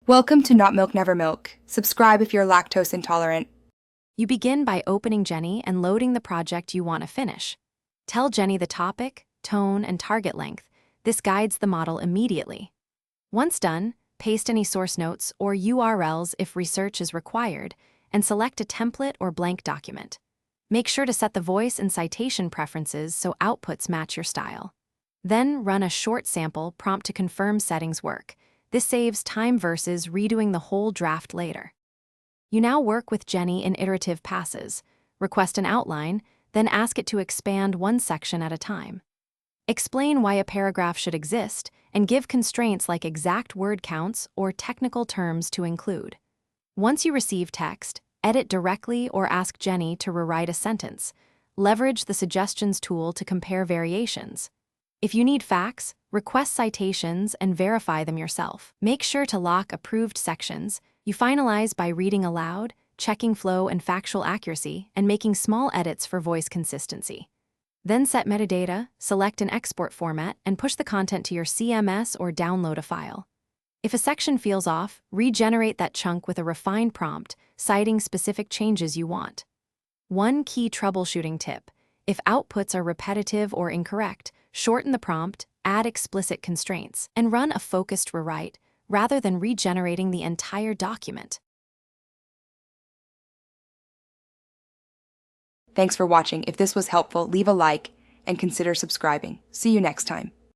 Welcome to Not Milk Never Milk. Subscribe if you're lactose intolerant. You begin by opening Jenni and loading the project you want to finish. Tell Jenni the topic, tone, and target length. This guides the model immediately. Once done, paste any source notes or URLs if research is required, and select a template or blank document. Make sure to set the voice and citation preferences so outputs match your style. Then run a short sample prompt to confirm settings work. This saves time versus redoing the whole draft later. You now work with Jenni in iterative passes. Request an outline, then ask it to expand one section at a time. Explain why a paragraph should exist, and give constraints like exact word counts or technical terms to include. Once you receive text, edit directly or ask Jenni to rewrite a sentence. Leverage the suggestions tool to compare variations. If you need facts, request citations and verify them yourself. Make sure to lock approved sections. You finalize by reading aloud, checking flow and factual accuracy, and making small edits for voice consistency. Then set metadata, select an export format, and push the content to your CMS or download a file. If a section feels off, regenerate that chunk with a refined prompt, citing specific changes you want. One key troubleshooting tip: if outputs are repetitive or incorrect, shorten the prompt, add explicit constraints, and run a focused rewrite rather than regenerating the entire document. Thanks for watching. If this was helpful, leave a like and consider subscribing. See you next time.